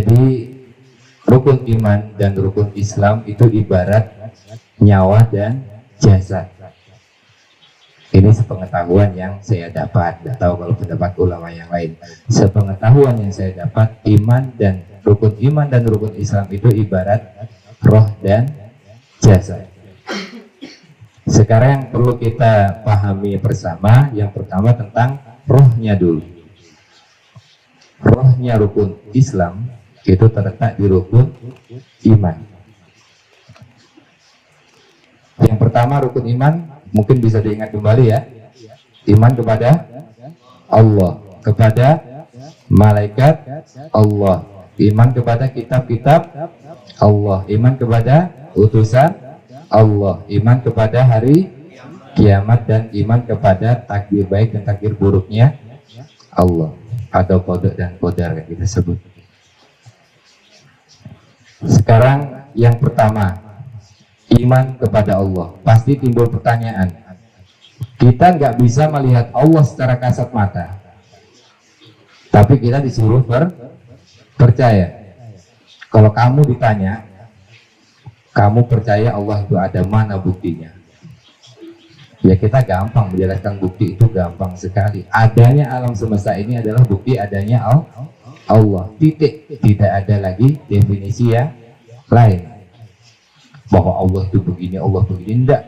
Jadi rukun iman dan rukun Islam itu ibarat nyawa dan jasad. Ini sepengetahuan yang saya dapat, tidak tahu kalau pendapat ulama yang lain. Sepengetahuan yang saya dapat, rukun iman dan rukun Islam itu ibarat roh dan jasad. Sekarang yang perlu kita pahami bersama, yang pertama tentang rohnya dulu. Rohnya rukun Islam itu terletak di rukun iman. Yang pertama rukun iman mungkin bisa diingat kembali ya. Iman kepada Allah, kepada malaikat Allah, iman kepada kitab-kitab Allah, iman kepada utusan Allah, iman kepada hari kiamat, dan iman kepada takdir baik dan takdir buruknya Allah, atau qada dan qadar yang kita sebut. Sekarang yang pertama, iman kepada Allah. Pasti timbul pertanyaan, kita nggak bisa melihat Allah secara kasat mata, tapi kita disuruh percaya. Kalau kamu ditanya, kamu percaya Allah itu ada, mana buktinya? Ya kita gampang menjelaskan bukti itu, gampang sekali. Adanya alam semesta ini adalah bukti adanya Allah, titik. Tidak ada lagi definisi yang lain bahwa Allah itu begini, Allah begini, enggak.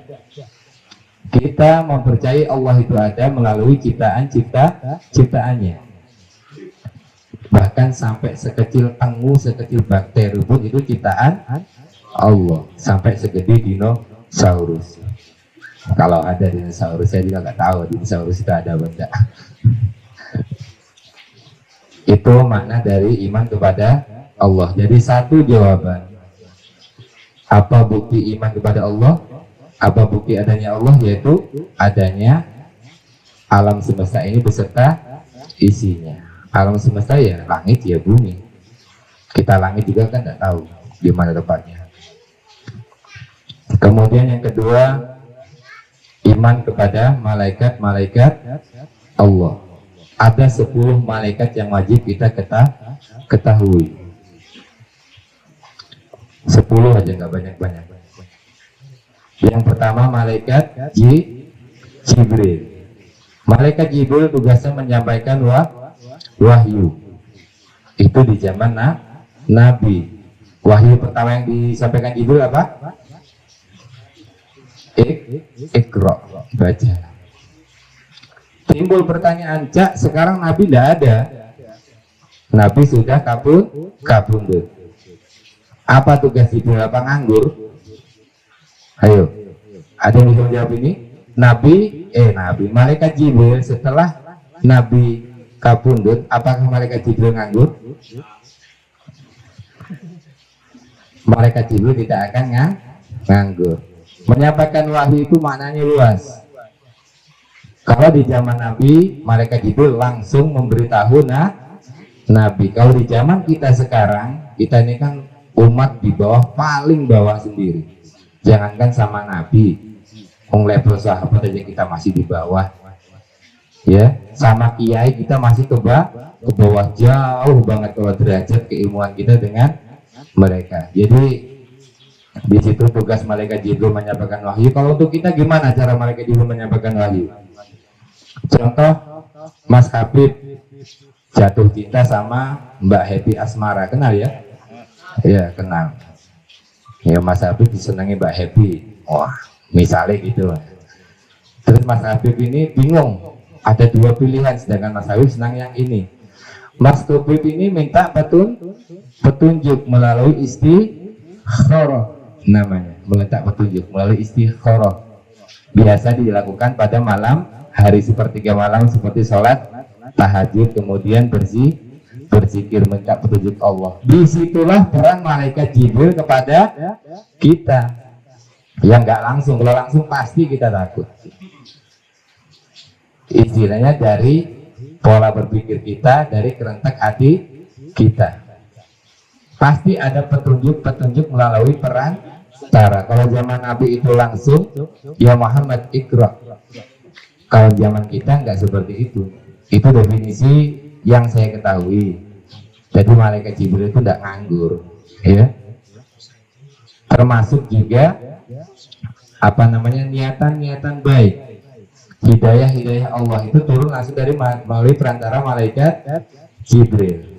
Kita mempercayai Allah itu ada melalui ciptaannya. Bahkan sampai sekecil tengu, sekecil bakteri pun itu ciptaan Allah. Sampai segede dinosaurus. Kalau ada dinosaurus, saya juga nggak tahu dinosaurus itu ada apa enggak. Itu makna dari iman kepada Allah. Jadi satu jawaban, apa bukti iman kepada Allah? Apa bukti adanya Allah? Yaitu adanya alam semesta ini beserta isinya. Alam semesta ya langit ya bumi. Kita langit juga kan tidak tahu di mana tempatnya. Kemudian yang kedua, iman kepada malaikat-malaikat Allah. Ada 10 malaikat yang wajib kita ketahui. 10 aja, nggak banyak-banyak. Yang pertama malaikat Jibril. Malaikat Jibril tugasnya menyampaikan wahyu. Itu di zaman Nabi. Wahyu pertama yang disampaikan Jibril apa? Iqra, baca. Timbul pertanyaan, Cak, sekarang Nabi tidak ada. Nabi sudah kabundut. Apa tugas Jibril? Apa nganggur? Ayo, ada yang bisa menjawab ini? Malaikat Jibril setelah Nabi kabundut, apakah malaikat Jibril nganggur? Malaikat Jibril tidak akan nganggur. Menyampaikan wahyu itu maknanya luas. Kalau di zaman Nabi, malaikat Jibril langsung memberitahu Nabi. Kalau di zaman kita sekarang, kita ini kan umat di bawah, paling bawah sendiri. Jangankan sama Nabi, level sahabat aja kita masih di bawah. Ya, sama kiai kita masih ke bawah, jauh banget kalau derajat keilmuan kita dengan mereka. Jadi di situ tugas malaikat Jibril menyampaikan wahyu. Kalau untuk kita gimana cara malaikat Jibril menyampaikan wahyu? Contoh, Mas Habib jatuh cinta sama Mbak Happy Asmara, kenal ya? Ya kenal. Ya Mas Habib disenangi Mbak Happy. Wah, misalnya gitu. Terus Mas Habib ini bingung. Ada 2 pilihan, sedangkan Mas Habib senang yang ini. Mas Habib ini minta petunjuk melalui istikharah namanya. Meletak petunjuk melalui istikharah. Biasa dilakukan pada malam hari sepertiga malam, seperti sholat tahajud, kemudian berzikir minta petunjuk Allah. Disitulah peran malaikat Jibril kepada kita. Yang nggak langsung, kalau langsung pasti kita takut. Istilahnya dari pola berpikir kita, dari kerentak hati kita. Pasti ada petunjuk melalui perantara. Kalau zaman Nabi itu langsung, ya Muhammad Iqra. Kalau zaman kita nggak seperti itu. Itu definisi yang saya ketahui. Jadi malaikat Jibril itu tidak nganggur, ya. Termasuk juga apa namanya niatan-niatan baik, hidayah Allah itu turun langsung dari melalui perantara malaikat Jibril.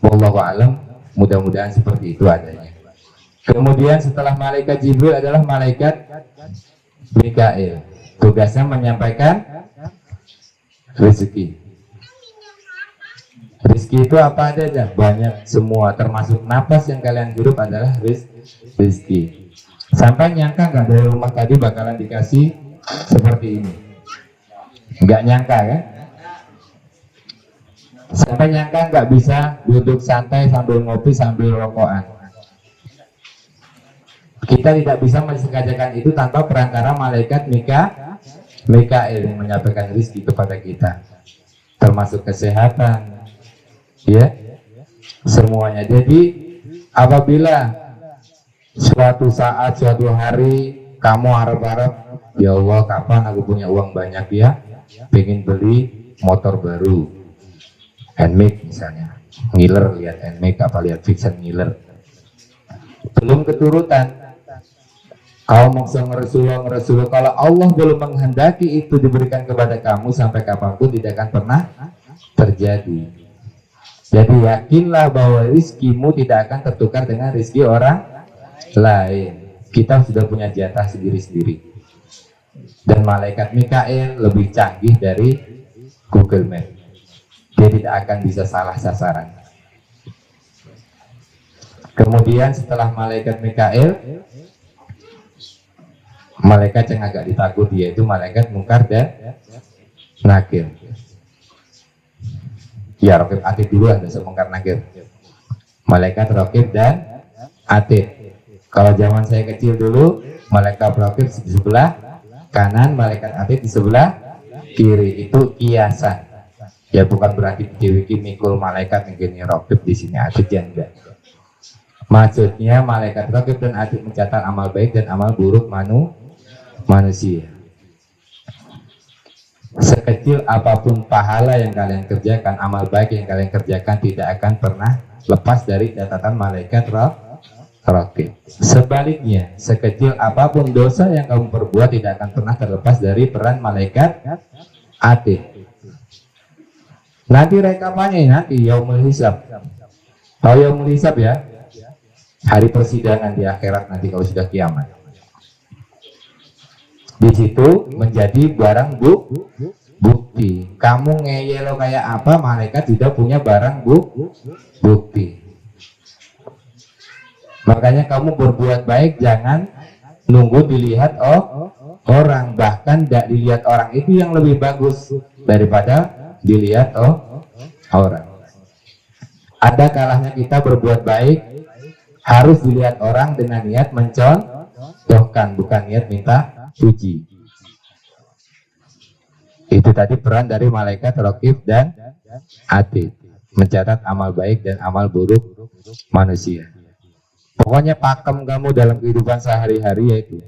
Wallahu a'lam, mudah-mudahan seperti itu adanya. Kemudian setelah malaikat Jibril adalah malaikat Mikail. Tugasnya menyampaikan rezeki. Rizki itu apa aja? Banyak semua, termasuk napas yang kalian hirup adalah rizki. Sampai nyangka nggak dari rumah tadi bakalan dikasih seperti ini? Nggak nyangka kan? Sampai nyangka nggak bisa duduk santai sambil ngopi sambil rokokan. Kita tidak bisa mensengajakan itu tanpa perantara malaikat Mikail yang menyampaikan rizki kepada kita, termasuk kesehatan, ya, semuanya. Jadi apabila suatu saat, suatu hari kamu harap-harap, ya Allah kapan aku punya uang banyak ya, pengen beli motor baru, Nmax misalnya, ngiler lihat Nmax apa lihat Fiction ngiler, belum keturutan, kau maksud ngeresul, kalau Allah belum menghendaki itu diberikan kepada kamu sampai kapanpun tidak akan pernah terjadi. Jadi yakinlah bahwa rizkimu tidak akan tertukar dengan rizki orang lain. Kita sudah punya jatah sendiri-sendiri. Dan malaikat Mikail lebih canggih dari Google Map. Dia tidak akan bisa salah sasaran. Kemudian setelah malaikat Mikail, malaikat yang agak ditakuti yaitu malaikat Munkar dan Nakir. Ya, Raqib Atid dulu ada Munkar Nakir. Malaikat Raqib dan Atid. Kalau zaman saya kecil dulu, malaikat Raqib di sebelah kanan, malaikat Atid di sebelah kiri. Itu kiasan. Ya bukan berarti dewiki mikul malaikat yang Raqib di sini Atid ya enggak. Maksudnya malaikat Raqib dan Atid mencatat amal baik dan amal buruk manusia. Sekecil apapun pahala yang kalian kerjakan, amal baik yang kalian kerjakan tidak akan pernah lepas dari catatan malaikat Raqib. Sebaliknya, sekecil apapun dosa yang kamu perbuat tidak akan pernah terlepas dari peran malaikat Atid. Nanti rekamannya nanti yaumul hisab. Tahu yaumul hisab ya? Hari persidangan di akhirat nanti kalau sudah kiamat. Di situ menjadi barang bukti. Kamu ngeyel kayak apa, malaikat juga punya barang bukti. Makanya kamu berbuat baik jangan nunggu dilihat orang, bahkan tidak dilihat orang itu yang lebih bagus daripada dilihat orang. Ada kalanya kita berbuat baik harus dilihat orang dengan niat mencontohkan, bukan niat minta puji. Itu tadi peran dari malaikat Raqib dan Atid, mencatat amal baik dan amal buruk manusia. Pokoknya pakem kamu dalam kehidupan sehari-hari yaitu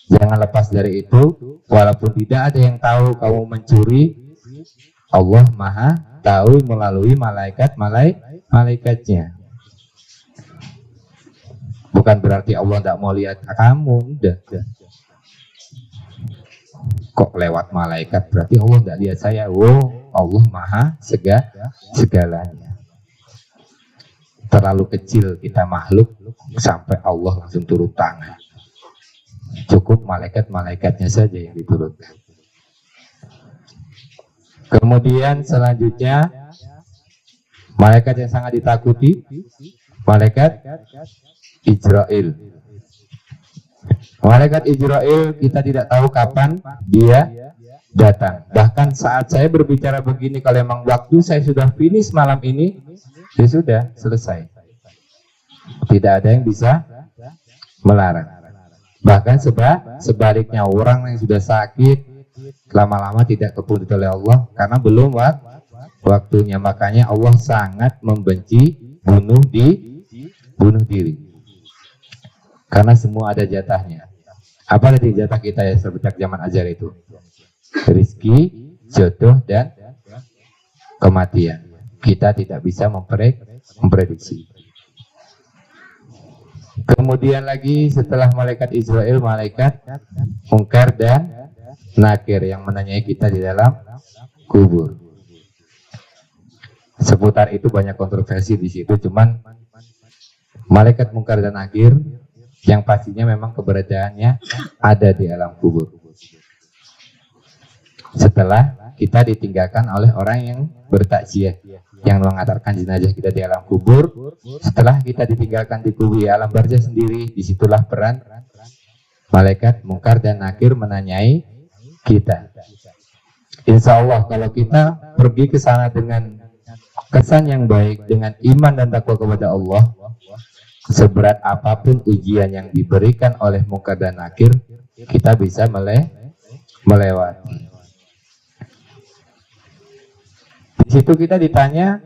jangan lepas dari itu. Walaupun tidak ada yang tahu kamu mencuri, Allah Maha tahu melalui malaikatnya. Bukan berarti Allah tidak mau lihat kamu, udah. Kok lewat malaikat berarti Allah tidak lihat saya? Oh, Allah Maha segalanya. Terlalu kecil kita makhluk sampai Allah langsung turun tangan. Cukup malaikat-malaikatnya saja yang diturunkan. Kemudian selanjutnya malaikat yang sangat ditakuti, malaikat Israil. Malaikat Israil kita tidak tahu kapan dia datang. Bahkan saat saya berbicara begini, kalau memang waktu saya sudah finish malam ini, ya sudah selesai. Tidak ada yang bisa melarang. Bahkan sebaliknya, orang yang sudah sakit lama-lama tidak kepundut oleh Allah karena belum waktunya. Makanya Allah sangat membenci bunuh diri. Karena semua ada jatahnya. Apa tadi jatah kita ya sejak zaman ajar itu? Rizki, jodoh, dan kematian. Kita tidak bisa memprediksi. Kemudian lagi setelah malaikat Israel, malaikat Munkar dan Nakir yang menanyai kita di dalam kubur. Seputar itu banyak kontroversi di situ, cuman malaikat Munkar dan Nakir yang pastinya memang keberadaannya ada di alam kubur. Setelah kita ditinggalkan oleh orang yang bertakziah, yang mengantarkan jenazah kita di alam kubur, setelah kita ditinggalkan di kubur di alam barzah sendiri, disitulah peran malaikat Munkar dan Nakir menanyai kita. Insya Allah kalau kita pergi ke sana dengan kesan yang baik, dengan iman dan takwa kepada Allah, seberat apapun ujian yang diberikan oleh Munkar dan Nakir, kita bisa melewati. Di situ kita ditanya,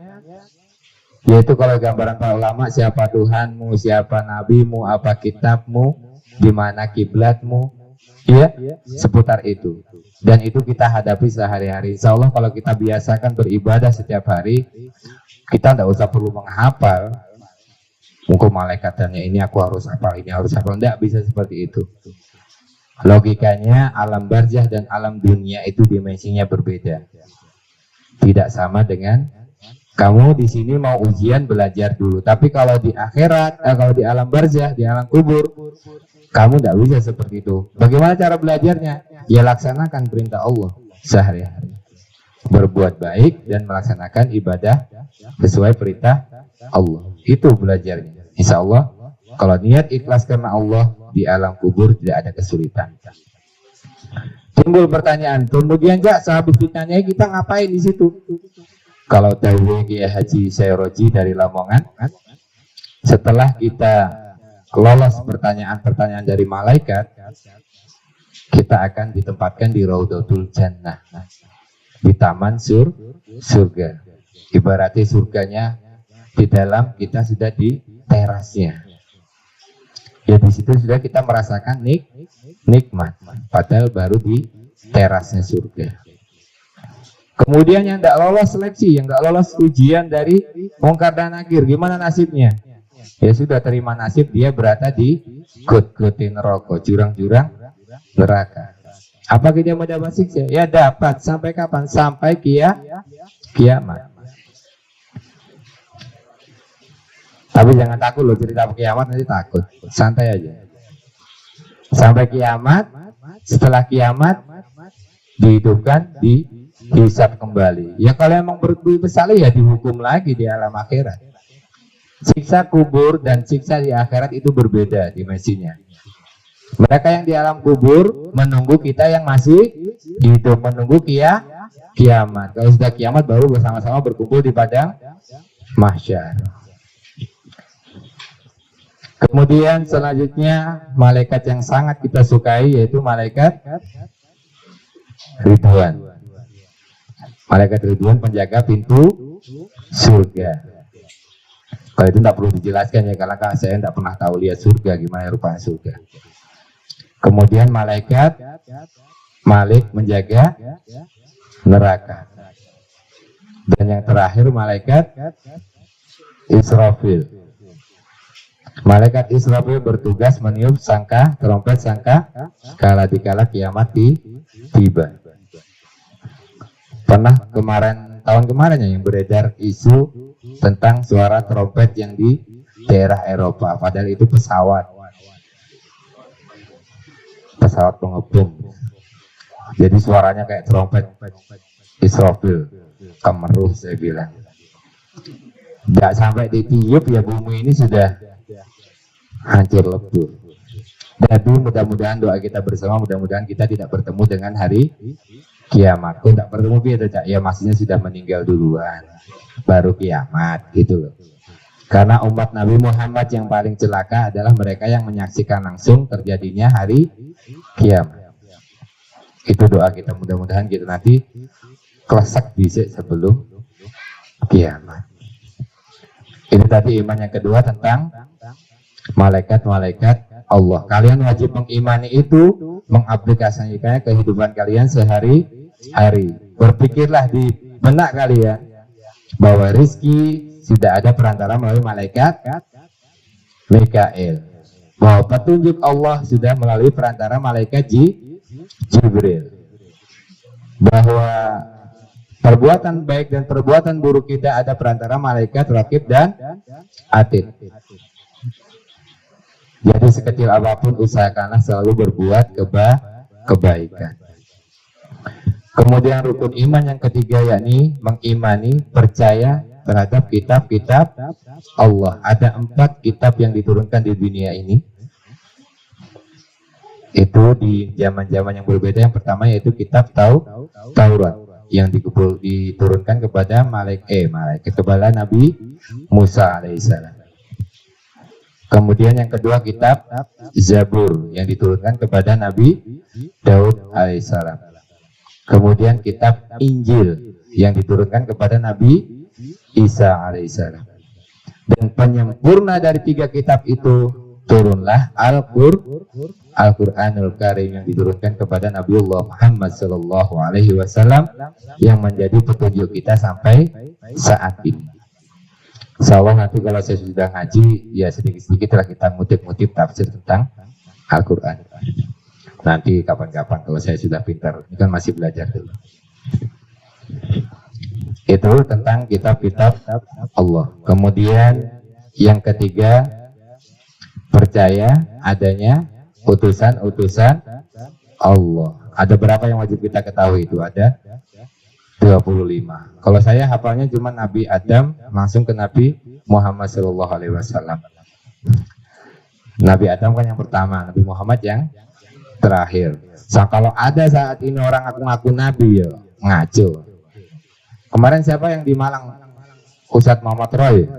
yaitu kalau gambaran para ulama, siapa Tuhanmu, siapa nabimu, apa kitabmu, di mana kiblatmu, ya, seputar itu. Dan itu kita hadapi sehari-hari. Insya Allah kalau kita biasakan beribadah setiap hari, kita tidak usah perlu menghafal. Mungkin malaikatannya ini aku harus hafal, ini harus hafal. Tidak bisa seperti itu. Logikanya alam barzah dan alam dunia itu dimensinya berbeda. Tidak sama dengan kamu di sini mau ujian belajar dulu. Tapi kalau di akhirat, kalau di alam barzah, di alam kubur, kamu tidak bisa seperti itu. Bagaimana cara belajarnya? Ya laksanakan perintah Allah sehari-hari. Berbuat baik dan melaksanakan ibadah sesuai perintah Allah. Itu belajarnya. Insya Allah, kalau niat ikhlas karena Allah, di alam kubur tidak ada kesulitan. Timbul pertanyaan, kemudian sehabis ditanya kita ngapain di situ? Kalau dawuh Kiai Haji Sayroji dari Lamongan, setelah kita lolos pertanyaan-pertanyaan dari malaikat, kita akan ditempatkan di Raudhatul Jannah, di taman surga. Ibaratnya surganya di dalam, kita sudah di terasnya. Ya di situ sudah kita merasakan nikmat, padahal baru di terasnya surga. Kemudian yang tidak lolos seleksi, yang tidak lolos ujian dari Munkar dan Nakir, gimana nasibnya? Ya sudah terima nasib, dia berada di got-gotin neraka, jurang-jurang neraka. Apakah dia mendapat siksa? Ya dapat. Sampai kapan? Sampai kiamat. Tapi jangan takut loh, cerita kiamat nanti takut. Santai aja. Sampai kiamat, setelah kiamat dihidupkan, dihisab kembali. Ya kalau emang berbuat bersalah ya dihukum lagi di alam akhirat. Siksa kubur dan siksa di akhirat itu berbeda dimensinya. Mereka yang di alam kubur menunggu kita yang masih hidup, menunggu kiamat. Kalau sudah kiamat baru bersama-sama berkumpul di padang mahsyar. Kemudian selanjutnya malaikat yang sangat kita sukai yaitu malaikat Ridwan. Malaikat Ridwan penjaga pintu surga. Kalau itu tidak perlu dijelaskan ya, karena saya tidak pernah tahu lihat surga gimana rupanya surga. Kemudian malaikat Malik menjaga neraka. Dan yang terakhir malaikat Israfil. Malaikat Israfil bertugas meniup sangka trompet sangka kala dikala kiamat tiba. Pernah tahun kemarin yang beredar isu tentang suara trompet yang di daerah Eropa, padahal itu pesawat pengebom. Jadi suaranya kayak trompet Israfil, kemeruh saya bilang. Tidak sampai ditiup ya bumi ini sudah hancur lebur. Jadi mudah-mudahan doa kita bersama, mudah-mudahan kita tidak bertemu dengan hari kiamat. Kok tidak bertemu ya maksudnya sudah meninggal duluan baru kiamat gitu loh. Karena umat Nabi Muhammad yang paling celaka adalah mereka yang menyaksikan langsung terjadinya hari kiamat. Itu doa kita, mudah-mudahan kita nanti klesak bisik sebelum kiamat. Ini tadi iman yang kedua tentang malaikat-malaikat Allah. Kalian wajib mengimani itu, mengaplikasikannya kehidupan kalian sehari-hari. Berpikirlah di benak kalian, bahwa rizki sudah ada perantara melalui malaikat Mikail, bahwa petunjuk Allah sudah melalui perantara malaikat Jibril, bahwa perbuatan baik dan perbuatan buruk kita ada perantara malaikat Raqib dan Atid. Jadi sekecil apapun usahakanlah selalu berbuat kebaikan. Kemudian rukun iman yang ketiga yakni mengimani, percaya terhadap kitab-kitab Allah. Ada 4 kitab yang diturunkan di dunia ini. Itu di zaman-zaman yang berbeda. Yang pertama yaitu kitab Taurat yang diturunkan kepada malaikat kepada Nabi Musa alaihissalam. Kemudian yang kedua kitab Zabur yang diturunkan kepada Nabi Daud alaihissalam. Kemudian kitab Injil yang diturunkan kepada Nabi Isa alaihissalam. Dan penyempurna dari 3 kitab itu turunlah Al-Quranul Karim yang diturunkan kepada Nabiullah Muhammad Sallallahu Alaihi Wasallam yang menjadi petunjuk kita sampai saat ini. Insyaallah nanti kalau saya sudah ngaji, ya sedikit-sedikit lah kita ngutip-ngutip tafsir tentang Al-Quran. Nanti kapan-kapan kalau saya sudah pintar, ini kan masih belajar dulu. Itu tentang kitab-kitab Allah. Kemudian yang ketiga, percaya adanya utusan-utusan Allah. Ada berapa yang wajib kita ketahui itu? Ada 25. Kalau saya hafalnya cuma Nabi Adam langsung ke Nabi Muhammad SAW. Nabi Adam kan yang pertama, Nabi Muhammad yang terakhir. So, kalau ada saat ini orang ngaku-ngaku Nabi ya ngaco. Kemarin siapa yang di Malang? Ustadz Muhammad Roy.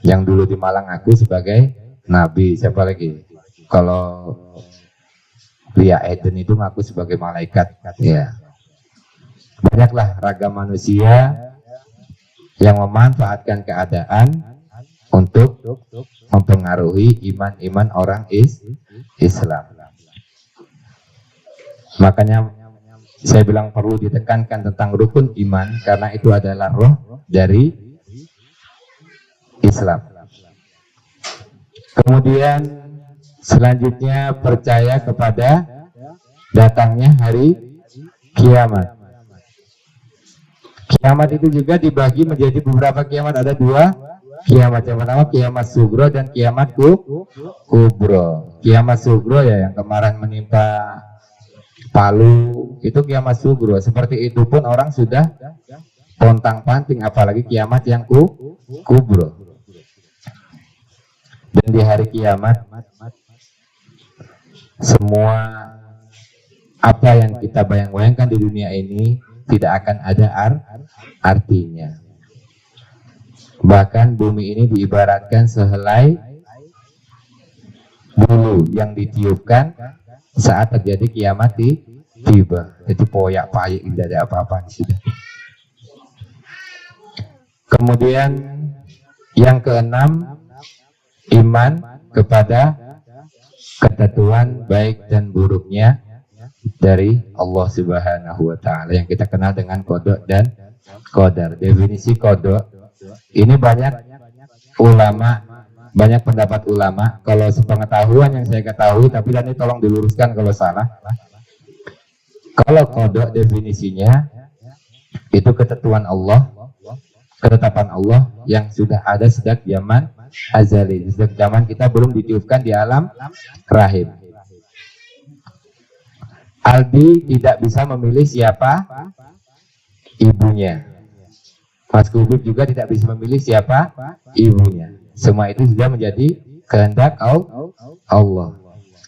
Yang dulu di Malang ngaku sebagai Nabi. Siapa lagi? Kalau Lia Eden itu ngaku sebagai malaikat. Ya. Banyaklah ragam manusia yang memanfaatkan keadaan untuk mempengaruhi iman-iman orang Islam. Makanya saya bilang perlu ditekankan tentang rukun iman karena itu adalah roh dari Islam. Kemudian selanjutnya percaya kepada datangnya hari kiamat. Kiamat itu juga dibagi menjadi beberapa kiamat. Ada 2 kiamat. Yang pertama kiamat sugro dan kiamat kubro. Kiamat sugro ya yang kemarin menimpa Palu, itu kiamat sugro. Seperti itu pun orang sudah pontang-panting, apalagi kiamat yang kubro. Dan di hari kiamat semua apa yang kita bayang-bayangkan di dunia ini tidak akan ada artinya. Bahkan bumi ini diibaratkan sehelai bulu yang ditiupkan saat terjadi kiamat tiba. Jadi poyak-payik, tidak ada apa-apa di situ. Kemudian yang keenam, iman kepada ketentuan baik dan buruknya dari Allah Subhanahu wa Ta'ala yang kita kenal dengan qada dan qadar. Definisi qada ini banyak ulama, banyak pendapat ulama. Kalau sepengetahuan yang saya ketahui, tapi ini tolong diluruskan kalau salah. Kalau qada definisinya itu ketentuan Allah, ketetapan Allah yang sudah ada sejak zaman azali, sejak zaman kita belum ditiupkan di alam rahim. Aldi tidak bisa memilih siapa ibunya. Mas Kubib juga tidak bisa memilih siapa ibunya. Semua itu sudah menjadi kehendak Allah.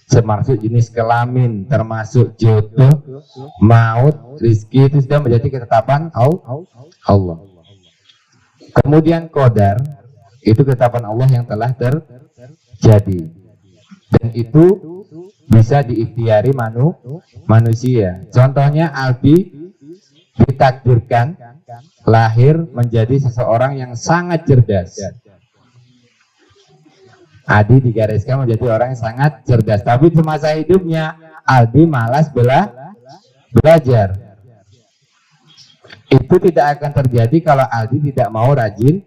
Termasuk jenis kelamin, termasuk jodoh, maut, rizki, itu sudah menjadi ketetapan Allah. Kemudian qadar, itu ketetapan Allah yang telah terjadi. Dan itu bisa diikhtiari manusia. Contohnya Aldi ditakdirkan lahir menjadi seseorang yang sangat cerdas. Adi digariskan menjadi orang yang sangat cerdas. Tapi semasa hidupnya Aldi malas belajar. Itu tidak akan terjadi kalau Aldi tidak mau rajin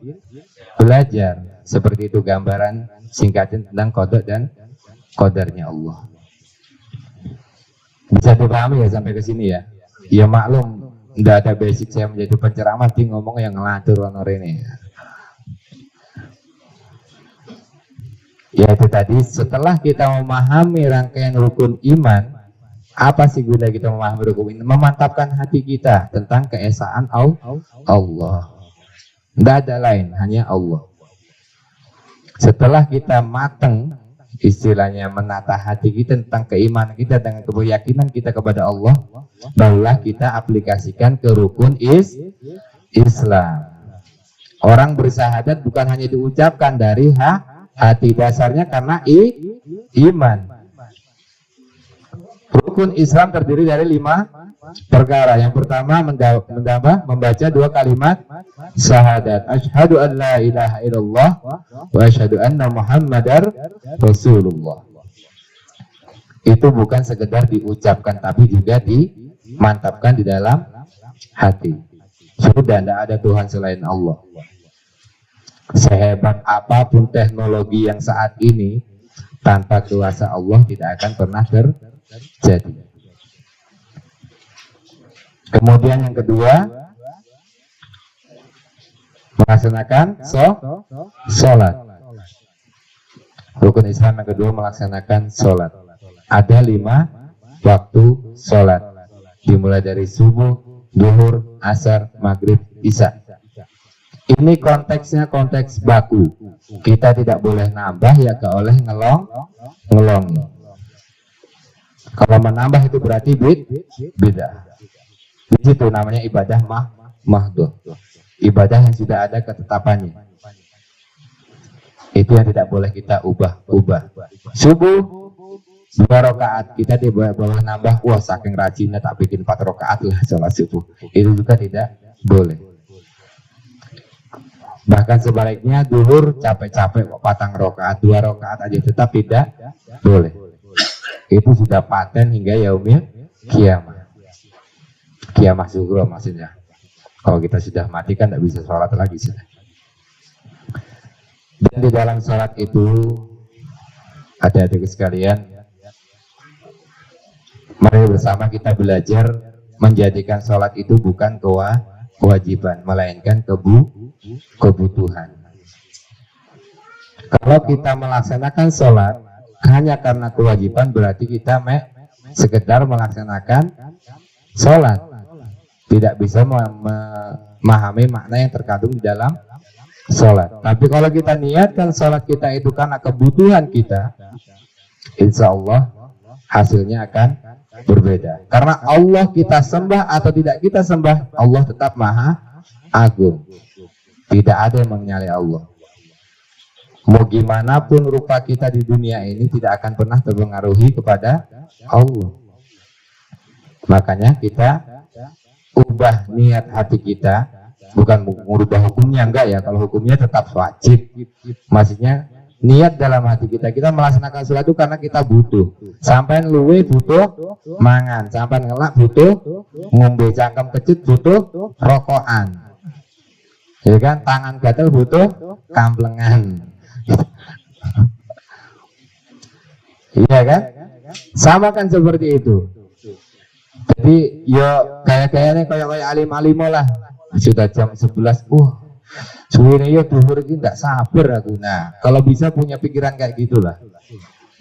belajar. Seperti itu gambaran singkatnya tentang qada dan qadarnya Allah. Bisa dipahami ya sampai ke sini ya? Ya maklum, tidak ada basic saya menjadi penceramah, di ngomong yang ngelantur honor ini. Ya itu tadi, setelah kita memahami rangkaian rukun iman, apa sih guna kita memahami rukun iman? Memantapkan hati kita tentang keesaan Allah. Tidak ada lain, hanya Allah. Setelah kita mateng, istilahnya menata hati kita tentang keimanan kita dengan keyakinan kita kepada Allah, barulah kita aplikasikan ke rukun Islam. Orang bersahadat bukan hanya diucapkan dari hati, dasarnya karena iman. Rukun Islam terdiri dari 5 perkara. Yang pertama membaca 2 kalimat syahadat, asyhadu an la ilaha illallah wa asyhadu anna muhammadar rasulullah. Itu bukan sekedar diucapkan, tapi juga dimantapkan di dalam hati. Sudah tidak ada Tuhan selain Allah. Sehebat apapun teknologi yang saat ini, tanpa kuasa Allah tidak akan pernah terjadi. Kemudian yang kedua, melaksanakan sholat. Rukun Islam yang kedua melaksanakan sholat. Ada 5 waktu sholat, dimulai dari subuh, zuhur, asar, maghrib, isya. Ini konteksnya konteks baku. Kita tidak boleh nambah ya, gak oleh ngelongi. Kalau menambah itu berarti beda. Di situ namanya ibadah mahdoh. Ibadah yang sudah ada ketetapannya. Itu yang tidak boleh kita ubah. Subuh 2 rakaat, kita tidak boleh nambah. Wah saking rajinnya tak bikin 4 rakaat lah sholat subuh. Itu juga tidak boleh. Bahkan sebaliknya, zuhur capek-capek 4 rakaat, 2 rakaat aja tetap tidak boleh. Itu sudah paten hingga yaumil kiamah. Kiamah sughra maksudnya. Kalau kita sudah mati kan tidak bisa sholat lagi sudah. Dan di dalam sholat itu, adik-adik sekalian, mari bersama kita belajar menjadikan sholat itu bukan kewajiban, melainkan kebutuhan. Kalau kita melaksanakan sholat hanya karena kewajiban, berarti kita sekedar melaksanakan sholat, tidak bisa memahami makna yang terkandung di dalam sholat. Tapi kalau kita niatkan sholat kita itu karena kebutuhan kita, insya Allah hasilnya akan berbeda. Karena Allah kita sembah atau tidak kita sembah, Allah tetap maha agung. Tidak ada yang menyalahi Allah. Mau gimana pun rupa kita di dunia ini tidak akan pernah terpengaruhi kepada Allah. Makanya kita ubah niat hati kita, bukan mengubah hukumnya, enggak ya. Kalau hukumnya tetap wajib. Maksudnya niat dalam hati kita melaksanakan sesuatu karena kita butuh. Sampai luwe butuh mangan, sampai ngelak butuh ngombe, cangkem kecut butuh rokokan. Ya kan, tangan gatel butuh kamplengan. Iya kan? Sama kan seperti itu. Jadi yo kayak-kayaknya kayak alim-alimo lah. Sudah jam 11. Suwene yo duhur iki ndak sabar aku. Nah, kalau bisa punya pikiran kayak gitulah.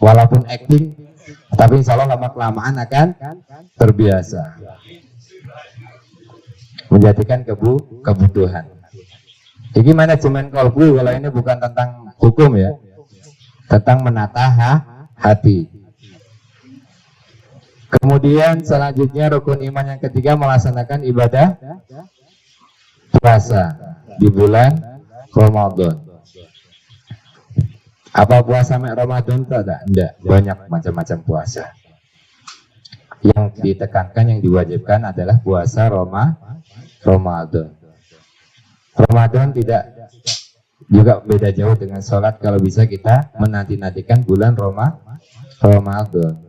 Walaupun acting, tapi insya Allah lama-kelamaan akan terbiasa. Menjadikan kebutuhan. Ini manajemen kolbu, kalau ini bukan tentang hukum ya. Tentang menata hati. Kemudian selanjutnya rukun iman yang ketiga melaksanakan ibadah puasa di bulan Ramadan. Apa puasa Ramadan tidak? Tidak, banyak macam-macam puasa. Yang ditekankan, yang diwajibkan adalah puasa Ramadan. Ramadan tidak juga beda jauh dengan sholat. Kalau bisa kita menanti-nantikan bulan Ramadan.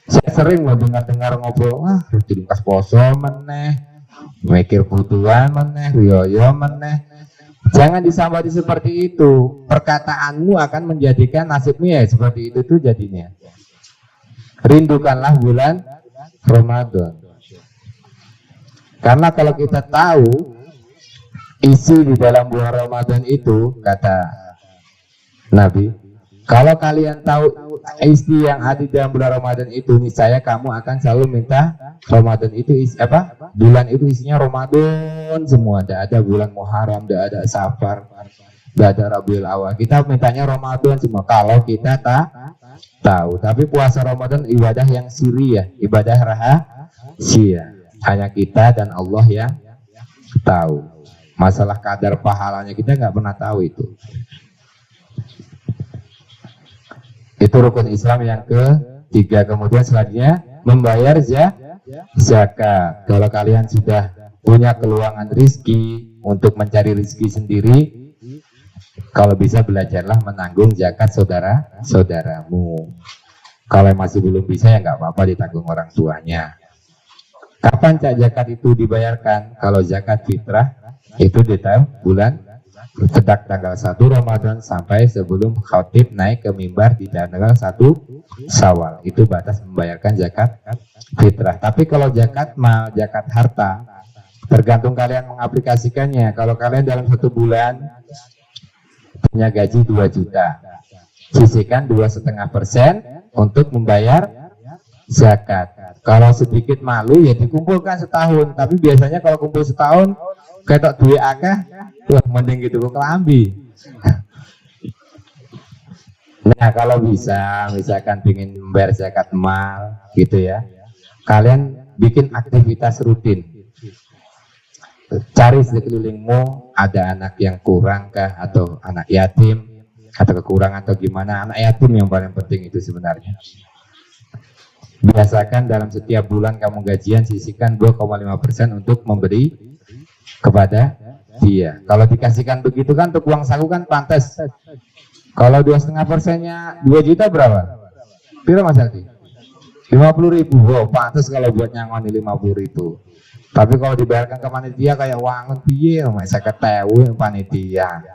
Saya sering dengar ngobrol, rutin kas poso meneh, mikir butuhan meneh, riyo meneh. Jangan disambati seperti itu. Perkataanmu akan menjadikan nasibmu ya seperti itu tuh jadinya. Rindukanlah bulan Ramadan. Karena kalau kita tahu isi di dalam bulan Ramadan itu, kata Nabi, kalau kalian tahu isi yang ada di dalam bulan Ramadan itu, niscaya kamu akan selalu minta Ramadan itu bulan itu isinya Ramadan semua. Tidak ada bulan Muharram, tidak ada Safar, tidak ada Rabiul Awal. Kita mintanya Ramadan semua. Kalau kita tak tahu, tapi puasa Ramadan ibadah yang sirriyah, ibadah rahasia. Hanya kita dan Allah yang tahu. Masalah kadar pahalanya kita nggak pernah tahu itu. Itu rukun Islam yang ketiga. Kemudian selanjutnya membayar zakat. Kalau kalian sudah punya keluangan rizki untuk mencari rizki sendiri, kalau bisa belajarlah menanggung zakat saudaramu. Kalau masih belum bisa ya nggak apa-apa ditanggung orang tuanya. Kapan zakat itu dibayarkan? Kalau zakat fitrah itu di bulan sejak tanggal 1 Ramadan sampai sebelum khatib naik ke mimbar di tanggal 1 Syawal. Itu batas membayarkan zakat fitrah. Tapi kalau zakat mal, zakat harta, tergantung kalian mengaplikasikannya. Kalau kalian dalam 1 bulan punya gaji 2 juta, sisihkan 2,5% untuk membayar zakat. Kalau sedikit malu ya dikumpulkan setahun. Tapi biasanya kalau kumpul setahun ketok duit akeh, wah mending gitu kok kelambi. Nah kalau bisa, misalkan ingin membayar zakat mal gitu ya, kalian bikin aktivitas rutin. Cari sekelilingmu ada anak yang kurang kah, atau anak yatim, atau kekurangan atau gimana. Anak yatim yang paling penting itu sebenarnya. Biasakan dalam setiap bulan kamu gajian sisihkan 2,5% untuk memberi kepada dia. Kalau dikasihkan begitu kan untuk uang saku kan pantas. Kalau 2,5%-nya 2 juta berapa? Piro Mas Aldi? 50.000. Wow, pantas kalau buat nyangoni 50.000. Tapi kalau dibayarkan ke panitia kayak wangun piye, saya ketewu panitia.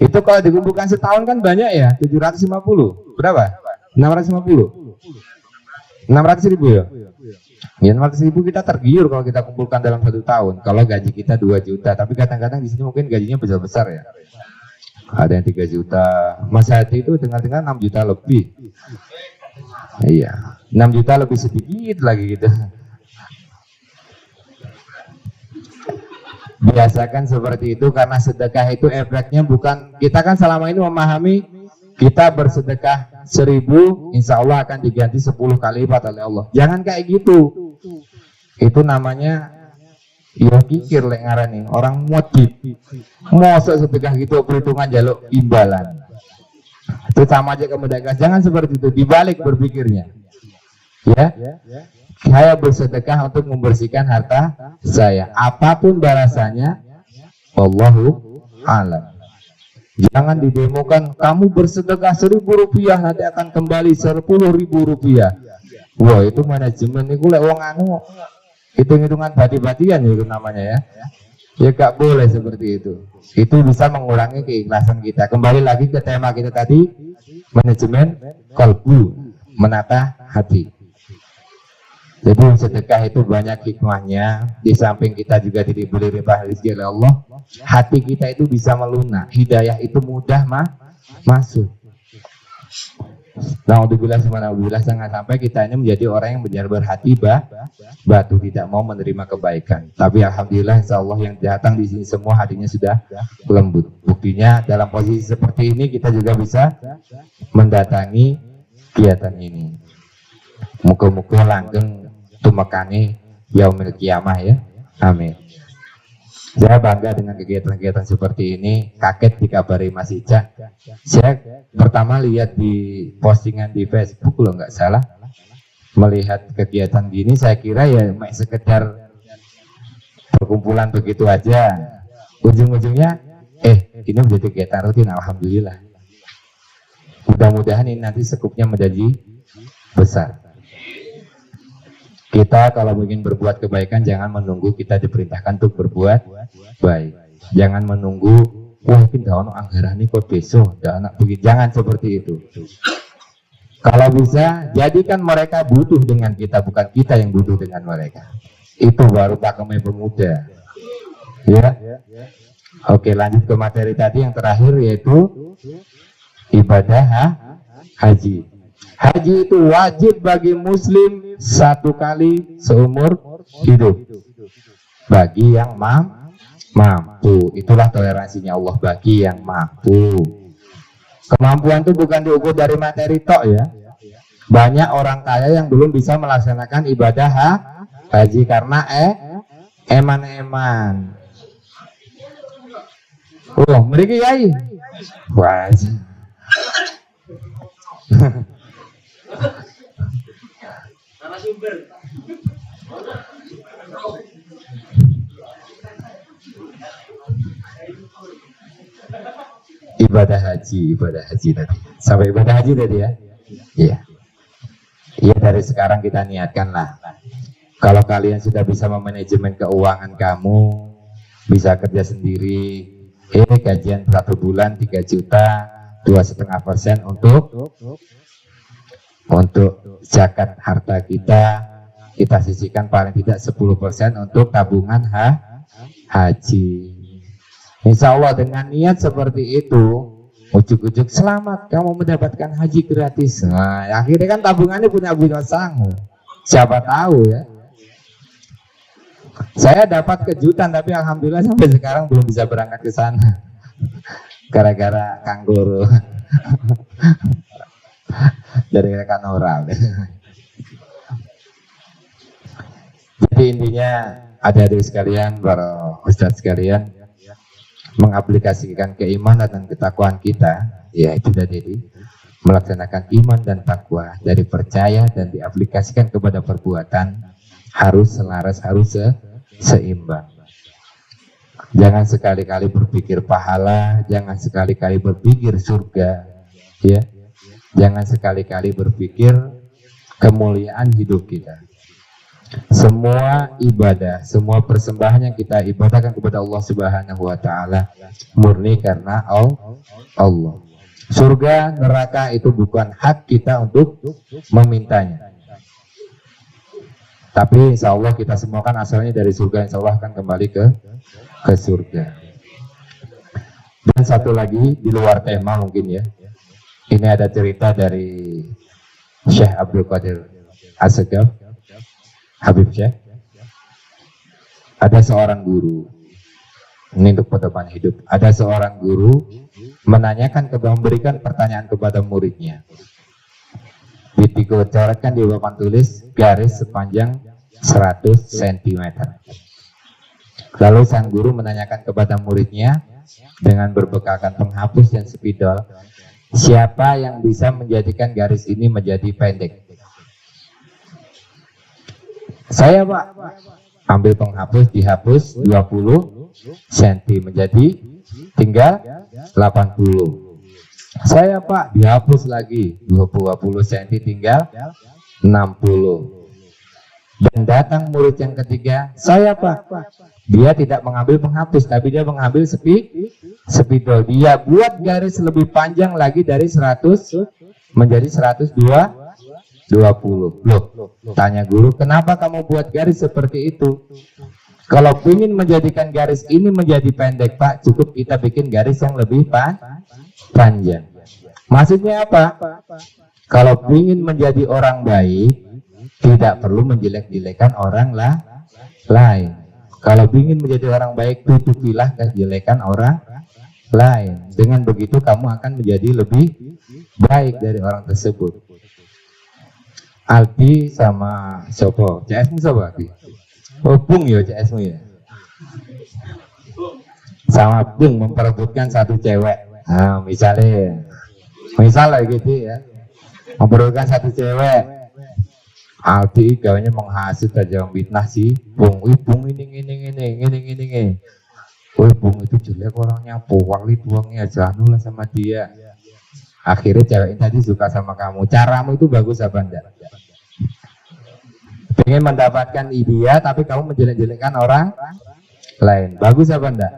Itu kalau dikumpulkan setahun kan banyak ya, 750. Berapa? 650. 600.000 ya? Ya 600.000 kita tergiur kalau kita kumpulkan dalam 1 tahun. Kalau gaji kita 2 juta, tapi kadang-kadang di sini mungkin gajinya besar-besar ya. Ada yang 3 juta. Mas Hati itu dengar-dengar 6 juta lebih. Iya, 6 juta lebih sedikit lagi gitu. Biasakan seperti itu karena sedekah itu efeknya bukan, kita kan selama ini memahami kita bersedekah 1.000 insya Allah akan diganti 10 kali lipat oleh Allah. Jangan kayak gitu. Itu namanya ya kikir lek ngarani orang modif. Mosok sedekah gitu perhitungan jaluk imbalan. Itu sama aja kemudahan. Jangan seperti itu, dibalik berpikirnya. Ya. Saya bersedekah untuk membersihkan harta saya. Apapun balasannya Wallahu a'lam. Jangan didemokan kamu bersedekah 1.000 rupiah nanti akan kembali 10.000 rupiah. Wah itu manajemen itu lek wong anu hitung-hitungan bati-batian itu namanya ya. Ya gak boleh seperti itu. Itu bisa mengurangi keikhlasan kita. Kembali lagi ke tema kita tadi, manajemen kalbu, menata hati. Jadi sedekah itu banyak hikmahnya. Di samping kita juga diberi limpah rezeki oleh Allah, hati kita itu bisa melunak. Hidayah itu mudah masuk. Alhamdulillah, jangan sampai kita ini menjadi orang yang benar berhati batu, tidak mau menerima kebaikan. Tapi alhamdulillah, insya Allah yang datang di sini semua hatinya sudah lembut. Buktinya dalam posisi seperti ini kita juga bisa mendatangi kegiatan ini. Muka-muka langgeng tumekani yaumil kiamah ya. Amin. Saya bangga dengan kegiatan-kegiatan seperti ini. Kaget dikabari Mas Ica. Saya pertama lihat di postingan di Facebook kalau nggak salah, melihat kegiatan gini saya kira ya sekedar perkumpulan begitu aja. Ujung-ujungnya ini menjadi kegiatan rutin. Alhamdulillah. Mudah-mudahan ini nanti skupnya menjadi besar. Kita kalau ingin berbuat kebaikan jangan menunggu kita diperintahkan untuk berbuat baik. Jangan menunggu, wah ini dah ono anggaran ini kok besok, dah anak begini. Jangan seperti itu. Kalau bisa, jadikan mereka butuh dengan kita, bukan kita yang butuh dengan mereka. Itu baru pakemnya pemuda. Ya. Oke, lanjut ke materi tadi yang terakhir, yaitu ibadah haji. Haji itu wajib bagi muslim 1 kali seumur hidup. Bagi yang mampu. Itulah toleransinya Allah bagi yang mampu. Kemampuan itu bukan diukur dari materi tok ya. Banyak orang kaya yang belum bisa melaksanakan ibadah haji karena eman-eman. Oh, mereka yai. Wah. Ibadah haji tadi. Sampai ibadah haji tadi ya. Iya. Iya, dari sekarang kita niatkanlah. Kalau kalian sudah bisa memanajemen keuangan kamu, bisa kerja sendiri, gajian 1 bulan 3 juta, 2,5% untuk zakat harta kita sisihkan paling tidak 10% untuk tabungan haji. Insya Allah dengan niat seperti itu, ujuk-ujuk selamat kamu mendapatkan haji gratis. Nah, akhirnya kan tabungannya punya sanggup. Siapa tahu ya. Saya dapat kejutan tapi alhamdulillah sampai sekarang belum bisa berangkat ke sana. Gara-gara kanguru. Dari rekan oral. Jadi intinya adik-adik sekalian, para ustadz sekalian, mengaplikasikan keimanan dan ketakwaan kita, ya itu tadi, melaksanakan iman dan takwa dari percaya dan diaplikasikan kepada perbuatan harus selaras, harus seimbang. Jangan sekali-kali berpikir pahala, jangan sekali-kali berpikir surga, ya. Jangan sekali-kali berpikir kemuliaan hidup kita. Semua ibadah, semua persembahan yang kita ibadahkan kepada Allah Subhanahu wa taala murni karena Allah. Surga, neraka itu bukan hak kita untuk memintanya. Tapi insya Allah kita semua kan asalnya dari surga, insya Allah akan kembali ke surga. Dan satu lagi di luar tema mungkin ya. Ini ada cerita dari Syekh Abdul Qadir As-Segaf, Habib Syekh. Ada seorang guru, ini untuk pedoman hidup. Ada seorang guru memberikan pertanyaan kepada muridnya. Dicoretkan di papan tulis garis sepanjang 100 cm. Lalu sang guru menanyakan kepada muridnya dengan berbekalkan penghapus dan spidol, siapa yang bisa menjadikan garis ini menjadi pendek? Saya, Pak. Ambil penghapus, dihapus 20 cm menjadi tinggal 80. Saya, Pak. Dihapus lagi 20 cm tinggal 60. Dan datang murid yang ketiga, saya, Pak. Dia tidak mengambil penghapus, tapi dia mengambil spidol. Dia buat garis lebih panjang lagi dari 100 menjadi 120. Loh, tanya guru, kenapa kamu buat garis seperti itu? Kalau ingin menjadikan garis ini menjadi pendek, Pak, cukup kita bikin garis yang lebih panjang. Maksudnya apa? Kalau ingin menjadi orang baik, tidak perlu menjelek-jelekan orang lain. Kalau ingin menjadi orang baik, tutupilah kejelekan orang lain. Dengan begitu kamu akan menjadi lebih baik dari orang tersebut. Aldi sama Sopo, CS-mu Sopo Aldi? Oh, Bung ya CS-mu ya. Sama Bung memperebutkan satu cewek. Nah, misalnya gitu ya. Memperebutkan satu cewek. Aldi gawanya menghasut aja fitnah si Bung. Bung ini. Bung itu jelek orangnya, powali tuangnya, jangan sama dia. Akhirnya cewek ini tadi suka sama kamu. Caramu itu bagus apa enggak? Pengen mendapatkan idea tapi kamu menjelek-jelekkan orang lain. Bagus apa enggak?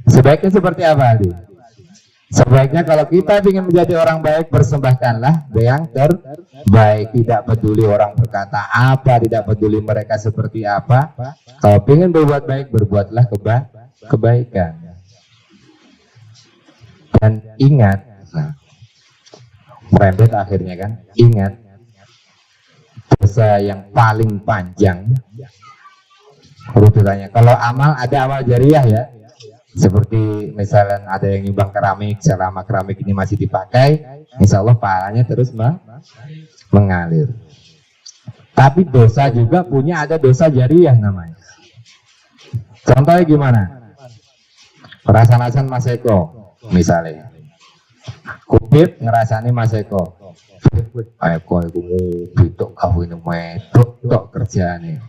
Sebaiknya seperti apa, Aldi? Sebaiknya kalau kita ingin menjadi orang baik, persembahkanlah yang terbaik. Tidak peduli orang berkata apa, tidak peduli mereka seperti apa. Kalau ingin berbuat baik, berbuatlah kebaikan. Dan ingat, merembet akhirnya kan, ingat, dosa yang paling panjang urutannya. Kalau amal, ada amal jariah ya, seperti misalnya ada yang nyumbang keramik, selama keramik ini masih dipakai, insya Allah pahalanya terus mengalir. Tapi dosa juga punya, ada dosa jariah namanya. Contohnya gimana? Rasan-rasan Mas Eko misalnya, Kupit ngerasani Mas Eko, Eko itu bitok kawin medok tok kerjane.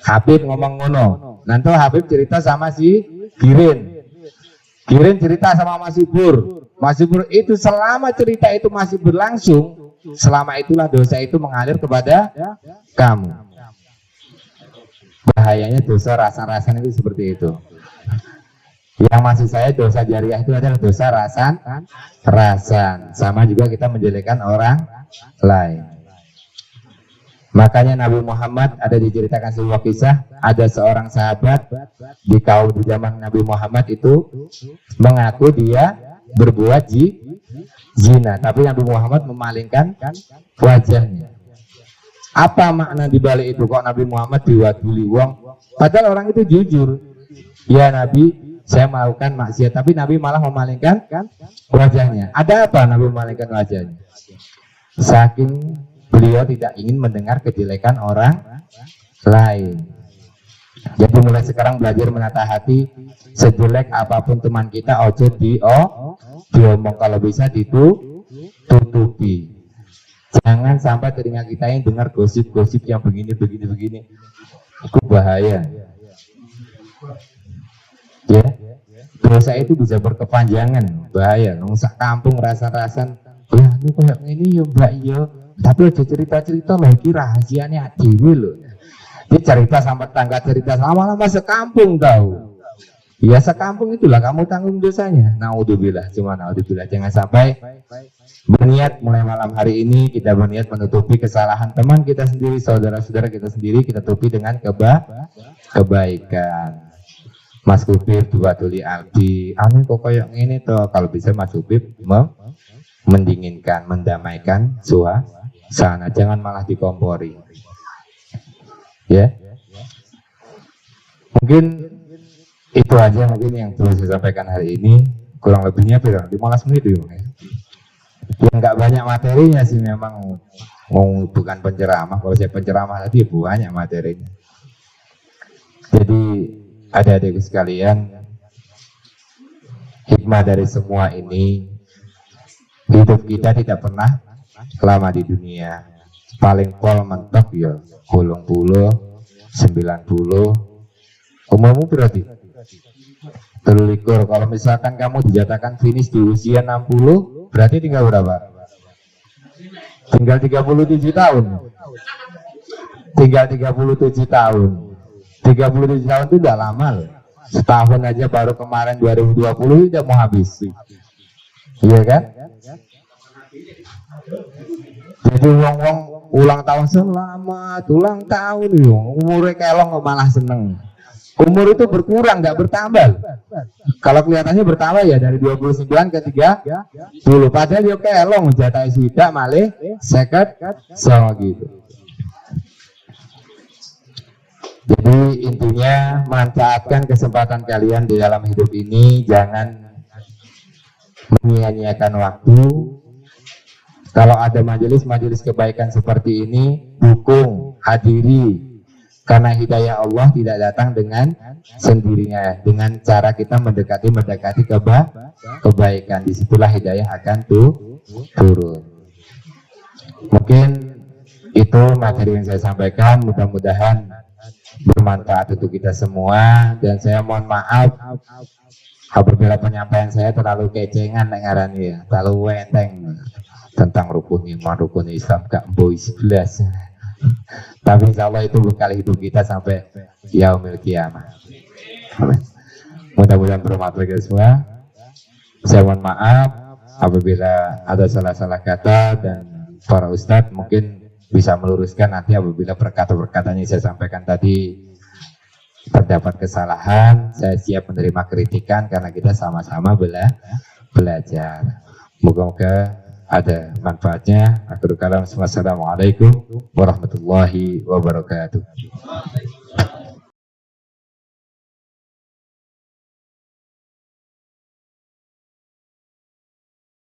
Habib ngomong ngono, nanti Habib cerita sama si Girin cerita sama Mas Subur. Mas Subur itu selama cerita itu masih berlangsung, selama itulah dosa itu mengalir kepada kamu. Bahayanya dosa rasan-rasan itu seperti itu. Yang maksud saya dosa jariah itu adalah dosa rasan. Sama juga kita menjelekkan orang lain. Makanya Nabi Muhammad ada diceritakan sebuah kisah, ada seorang sahabat di kaum di zaman Nabi Muhammad itu mengaku dia berbuat zina, tapi Nabi Muhammad memalingkan wajahnya. Apa makna dibalik itu kok Nabi Muhammad diwaduli wong? Padahal orang itu jujur. Ya Nabi, saya melakukan maksiat, tapi Nabi malah memalingkan wajahnya. Ada apa Nabi memalingkan wajahnya? Saking beliau tidak ingin mendengar kejelekan orang lain. Jadi mulai sekarang belajar menata hati. Sejelek apapun teman kita, ojo diomong, kalau bisa ditutupi. Jangan sampai telinga kita yang dengar gosip-gosip yang begini. Itu bahaya. Ya, dosa itu bisa berkepanjangan, bahaya. Nungsak kampung rasa-rasan, ya ini kayak ini ya mbak ya. Tapi aja cerita-cerita lagi rahasianya dewe loh. Dia cerita sama tetangga, cerita lama-lama sekampung tahu. Ya sekampung itulah kamu tanggung dosanya. Naudzubillah, cuma naudzubillah. Jangan sampai berniat mulai malam hari ini kita berniat menutupi kesalahan teman kita sendiri, saudara-saudara kita sendiri, kita tutupi dengan kebaikan. Mas Kupir dua tuli Aldi, aneh kok kayak ini toh. Kalau bisa Mas Kupir mendinginkan, mendamaikan suasana, jangan malah dikompori. Ya, mungkin itu aja mungkin yang perlu saya sampaikan hari ini. Kurang lebihnya 15 menit ya. Yang nggak banyak materinya sih memang, bukan penceramah. Kalau saya penceramah tadi banyak materinya. Jadi adik-adik sekalian, hikmah dari semua ini, hidup kita tidak pernah lama di dunia. Paling pol mentok ya 80, 90. Umurmu berarti 23. Kalau misalkan kamu dijatakan finish di usia 60, berarti tinggal berapa? Tinggal 37 tahun. Tinggal 37 tahun. 37 tahun itu udah lama loh. Setahun aja, baru kemarin 2020 udah mau habis. Iya kan? Jadi wong-wong ulang tahun selamat, ulang tahun yo. Umurnya kelong kok malah seneng. Umur itu berkurang, nggak bertambah. Kalau kelihatannya bertambah ya dari 29 ke 30. Padahal yo kelong jatah sidak malih 50 so gitu. Jadi intinya manfaatkan kesempatan kalian di dalam hidup ini, jangan menyia-nyiakan waktu. Kalau ada majelis-majelis kebaikan seperti ini, dukung, hadiri. Karena hidayah Allah tidak datang dengan sendirinya, dengan cara kita mendekati kebaikan. Disitulah hidayah akan turun. Mungkin itu materi yang saya sampaikan, mudah-mudahan bermanfaat untuk kita semua. Dan saya mohon maaf apabila penyampaian saya terlalu kecengan ngarani ya, terlalu enteng tentang rukun iman, rukun Islam, gak boy 11. Tapi insya Allah itu bekal hidup kita sampai yaumil kiamah. Amin. Mudah-mudahan bermanfaat bagi semua. Saya mohon maaf apabila ada salah-salah kata, dan para ustadz mungkin bisa meluruskan nanti apabila perkata-perkataannya saya sampaikan tadi terdapat kesalahan. Saya siap menerima kritikan karena kita sama-sama belajar. Moga-moga ada manfaatnya. Akhirul kalam, wassalamualaikum warahmatullahi wabarakatuh.